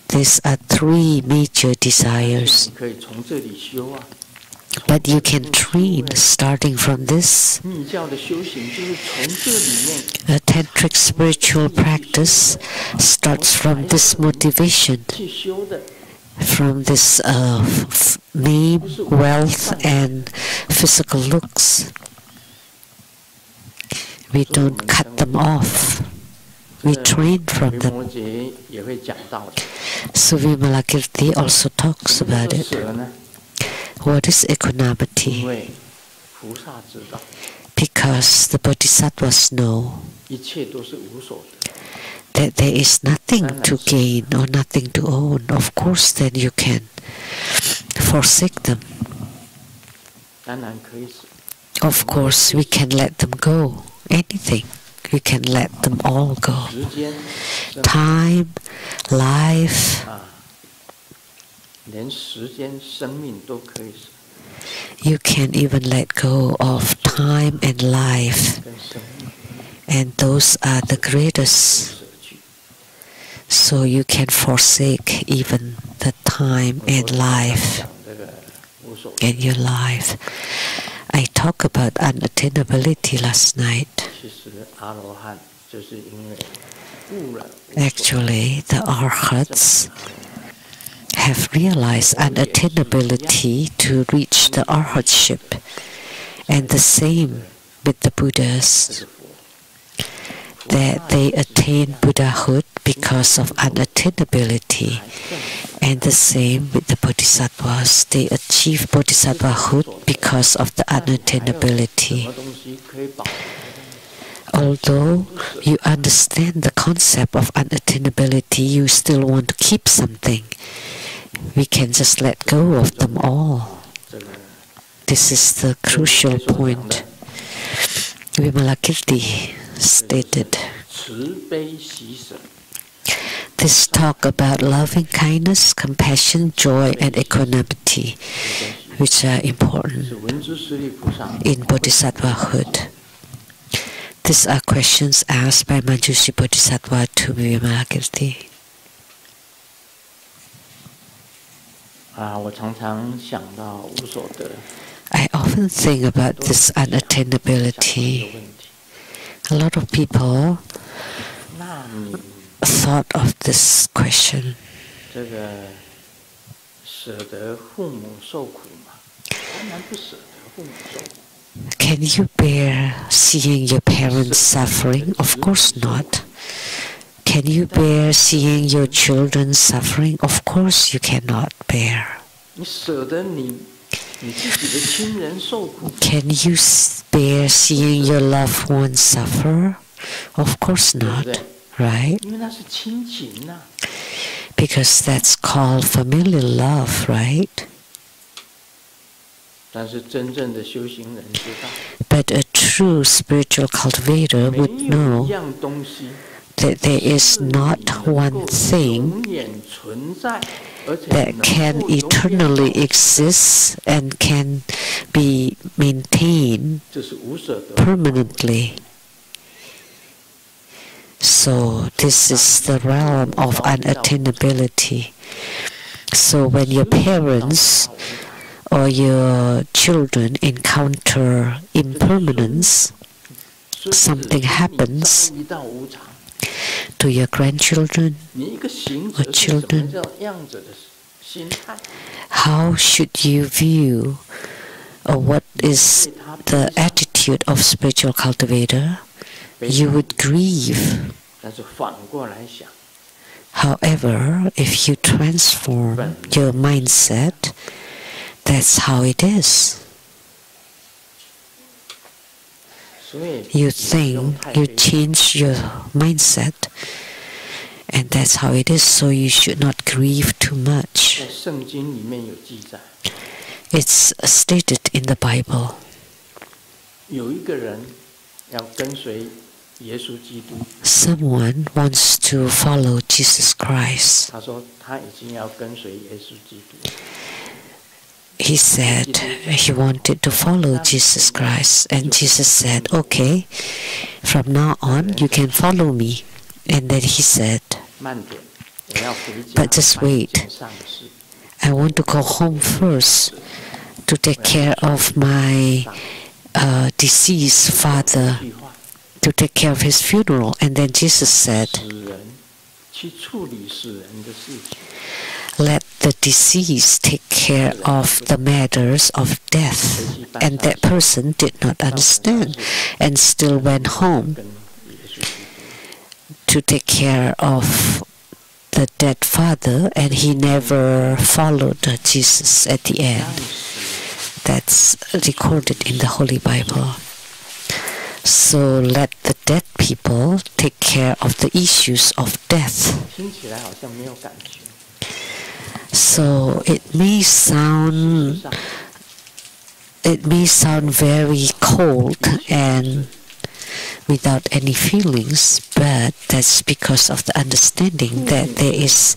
these are three major desires. But you can train starting from this. A tantric spiritual practice starts from this motivation, from this name, wealth, and physical looks. We don't cut them off. We train from them. So Vimalakirti also talks about it. What is equanimity? Because the Bodhisattvas know that there is nothing to gain or nothing to own. Of course, then you can forsake them. Of course, we can let them go. Anything. you can let them all go. Time, life, you can even let go of time and life, and those are the greatest. So you can forsake even the time and life in your life. I talked about unattainability last night. Actually, the Arhats have realized unattainability to reach the Arhatship, and the same with the Buddhas, that they attain Buddhahood because of unattainability, and the same with the Bodhisattvas, they achieve Bodhisattvahood because of the unattainability. Although you understand the concept of unattainability, you still want to keep something. We can just let go of them all. This is the crucial point. Vimalakirti stated, this talk about loving kindness, compassion, joy, and equanimity, which are important in Bodhisattvahood. These are questions asked by Manjushri Bodhisattva to Vimalakirti. I often think about this unattainability. A lot of people thought of this question. Can you bear seeing your parents suffering? Of course not. Can you bear seeing your children suffering? Of course you cannot bear. Can you bear seeing your loved ones suffer? Of course not, right? Because that's called familial love, right? But a true spiritual cultivator would know that there is not one thing that can eternally exist and can be maintained permanently. So this is the realm of unattainability. So when your parents or your children encounter impermanence, something happens to your grandchildren or children, how should you view, or what is the attitude of spiritual cultivator? You would grieve. However, if you transform your mindset, that's how it is. You think, you change your mindset, and that's how it is, so you should not grieve too much. It's stated in the Bible. Someone wants to follow Jesus Christ. He said he wanted to follow Jesus Christ, and Jesus said, okay, from now on you can follow me. And then he said, but just wait, I want to go home first to take care of my deceased father, to take care of his funeral. And then Jesus said, let the deceased take care of the matters of death. And that person did not understand and still went home to take care of the dead father, and he never followed Jesus at the end. That's recorded in the Holy Bible. So let the dead people take care of the issues of death. So it may sound very cold and without any feelings, but that's because of the understanding that there is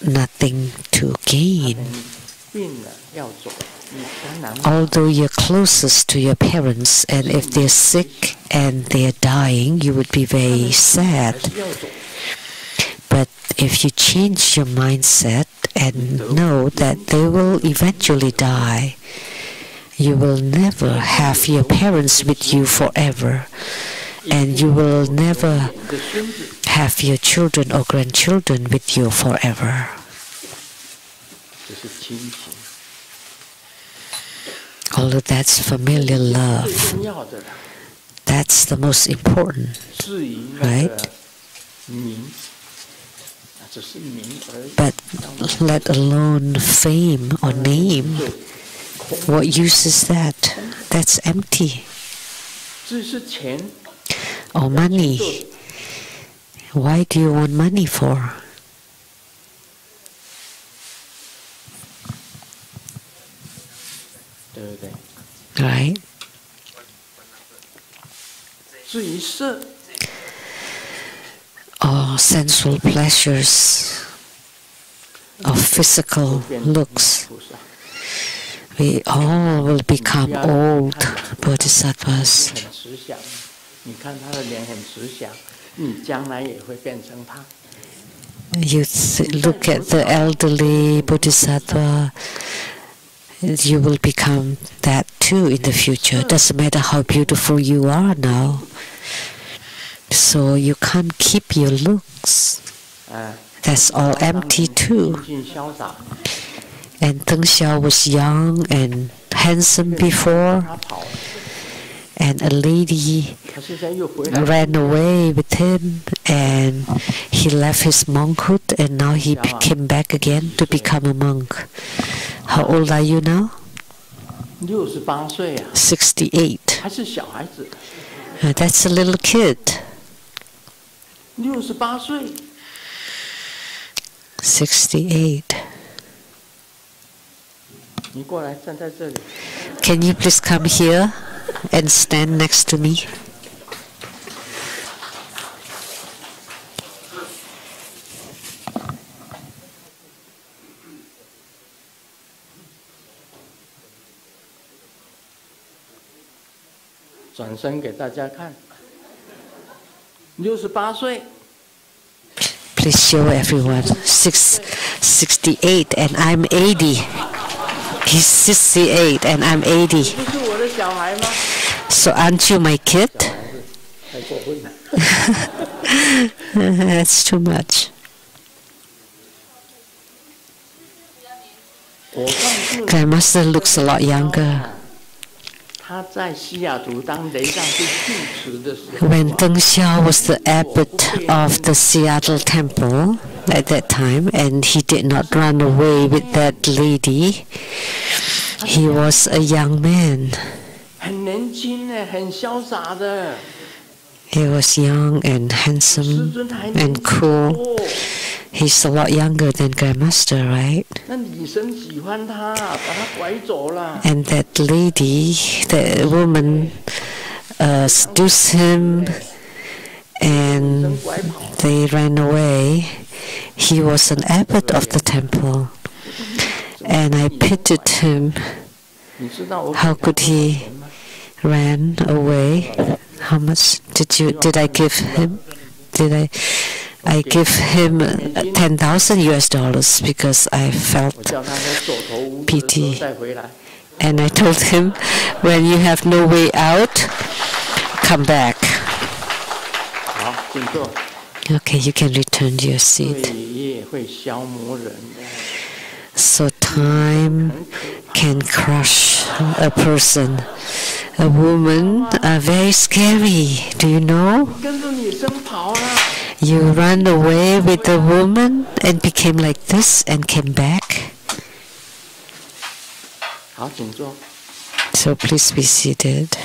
nothing to gain. Although you're closest to your parents, and if they're sick and they're dying, you would be very sad. But if you change your mindset and know that they will eventually die, you will never have your parents with you forever, and you will never have your children or grandchildren with you forever. Although that's familiar love, that's the most important, right? But let alone fame or name, what use is that? That's empty. Or money. Why do you want money for? Right? Or sensual pleasures of physical looks. We all will become old bodhisattvas. You look at the elderly bodhisattva, you will become that too in the future. Doesn't matter how beautiful you are now. So you can't keep your looks. That's all empty too. And Deng Xiao was young and handsome before, and a lady ran away with him, and he left his monkhood, and now he came back again to become a monk. How old are you now? 68. That's a little kid. 68. Can you please come here and stand next to me? Please show everyone. 68 and I'm 80. He's 68 and I'm 80. So aren't you my kid? That's too much. Grandmaster looks a lot younger. When Deng Xiao was the abbot of the Seattle temple at that time, and he did not run away with that lady, he was a young man. He was young and handsome and cool. He's a lot younger than Grandmaster, right? And that lady, the woman, seduced him, and they ran away. He was an abbot of the temple, and I pitied him. How could he run away? How much did I give him? I give him $10,000 because I felt pity. And I told him, when you have no way out, come back. Okay, you can return to your seat. So time can crush a person. A woman are very scary. Do you know? You ran away with a woman and became like this and came back. So please be seated.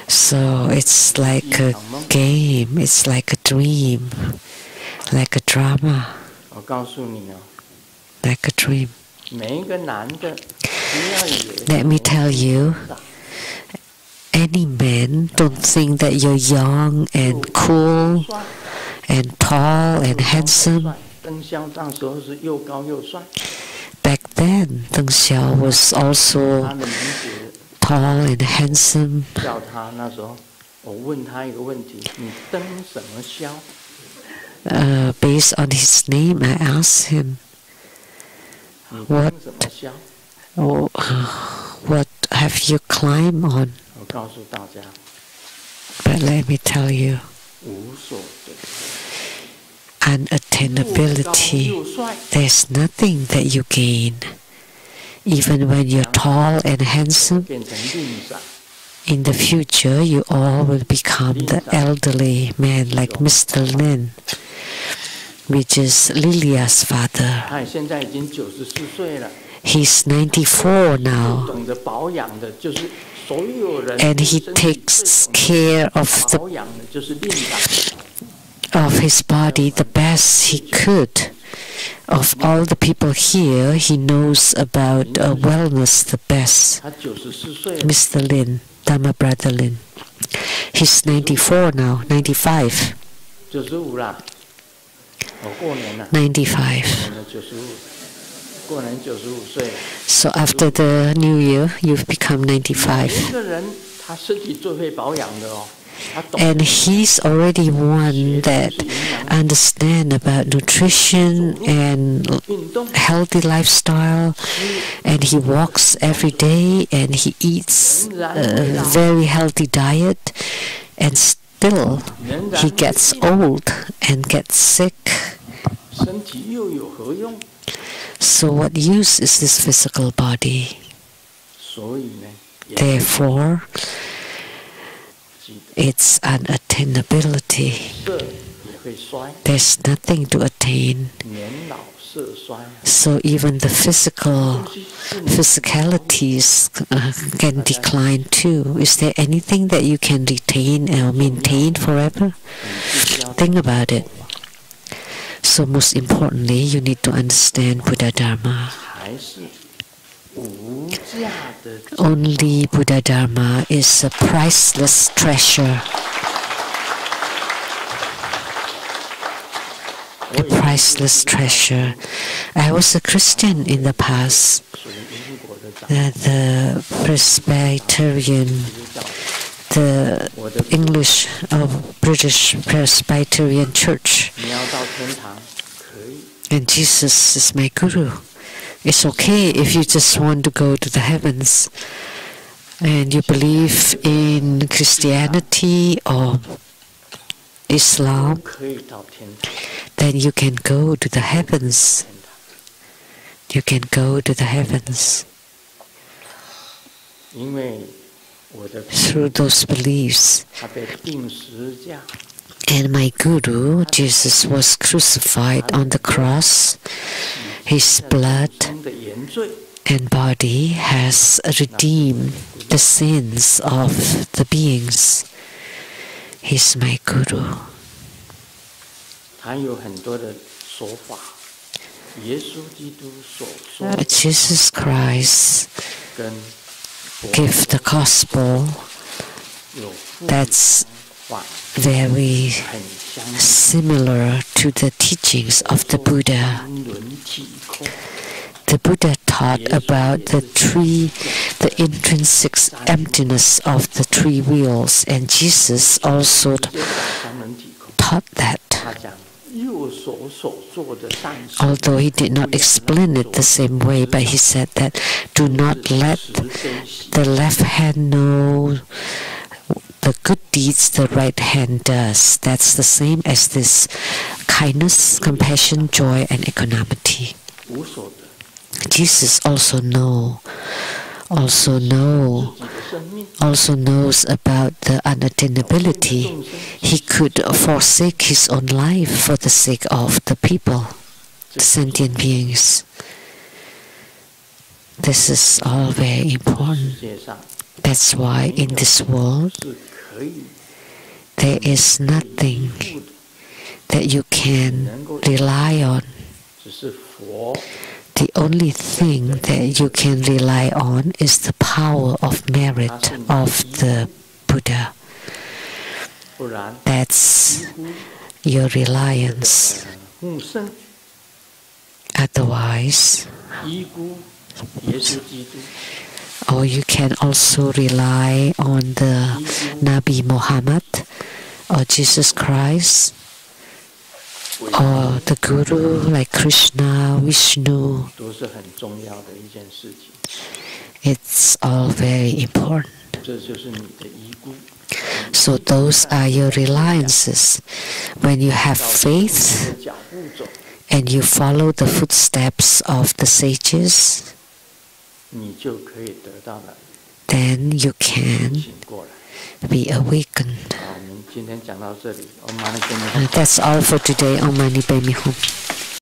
So it's like a game, it's like a dream, like a drama, 我告诉你哦， like a dream. 每一个男的，不要以为 Let me tell you, any man, don't think that you're young and cool and tall and handsome. 邓肖那时候是又高又帅， Back then, Deng Xiao was 他 also 的名字 tall and handsome. 叫他那时候，我问他一个问题：你登什么肖？ Based on his name, I asked him, 你登什么肖？ what have you climbed on? 我告诉大家， But let me tell you, 无所得。 unattainability, 又帅， there's nothing that you gain. Even when you're tall and handsome, 变成令赏。 in the future you all will become the elderly man like Mr. Lin, which is Lilia's father. 他现在已经94岁了， He's 94 now, 懂得保养的，就是所有人 and he takes care of 保养的，就是令赏。 his body the best he could. Of all the people here, he knows about wellness the best. 他94岁了， Mr. Lin, Dharma brother Lin. He's 94 now, 95. 95啦。我过年了， 95. 过年95岁了。 So after the new year, you've become 95. 一个人他身体最会保养的哦，他懂 And he's already one that understands about nutrition and 运动， healthy lifestyle, and he walks every day and he eats a very healthy diet, and still 仍 he 然 gets old and gets sick. 身体又有何用？ So what use is this physical body? 所以呢，也 Therefore, 记得 it's unattainability. 色也会衰， There's nothing to attain. 年老色衰啊。 So even the physicalities can decline too. Is there anything that you can retain or maintain forever? Think about it. So most importantly, you need to understand Buddha Dharma. 还是无价的 Only Buddha Dharma is a priceless treasure. A priceless treasure. I was a Christian in the past. 属于英国的长 The Presbyterian, the English British Presbyterian Church, 你要到天堂可以， and Jesus is my guru. It's okay if you just want to go to the heavens, and you believe in Christianity or Islam, 可以到天堂。 then you can go to the heavens. You can go to the heavens 因为我的 through those beliefs. 他被钉十字架， And my guru, Jesus, was crucified on the cross. His blood 生的原罪， and body has redeemed the sins of the beings. He's my guru. 他有很多的说法。耶稣基督所说的 Jesus Christ 跟 gave the gospel 有复 that's 法 very 很相似， similar to the teachings of the Buddha. 三轮体空， The Buddha taught about the intrinsic emptiness of the three wheels, and Jesus also 三轮体空。 taught that. 他讲右手所做的善事， Although he did not explain it the same way, but he said that do not let the left hand know the good deeds the right hand does. That's the same as this kindness, compassion, joy, and equanimity. 无所得， Jesus also knows 自己的生命 also knows about the unattainability. He could forsake his own life for the sake of the people, the sentient beings. This is all very 世 important. 界上 That's why in this world 是可以 there is nothing 付的， that you can rely on. 只是佛 The only thing that you can rely on is the power of merit of the Buddha. 不然 That's your reliance. 木圣 Otherwise, 依孤耶稣基督 or you can also rely on the Nabi Muhammad or Jesus Christ or the Guru like Krishna, Vishnu. 都是很重要的一件事情。 It's all very important. 这就是你的依孤。 So those are your reliances. When you have faith 脚步走， and you follow the footsteps of the sages, 你就可以得到了 then you can 醒过来。 be awakened. 好，我们今天讲到这里，Om Mani Padme Hum. That's all for today. Om Mani Padme Hum.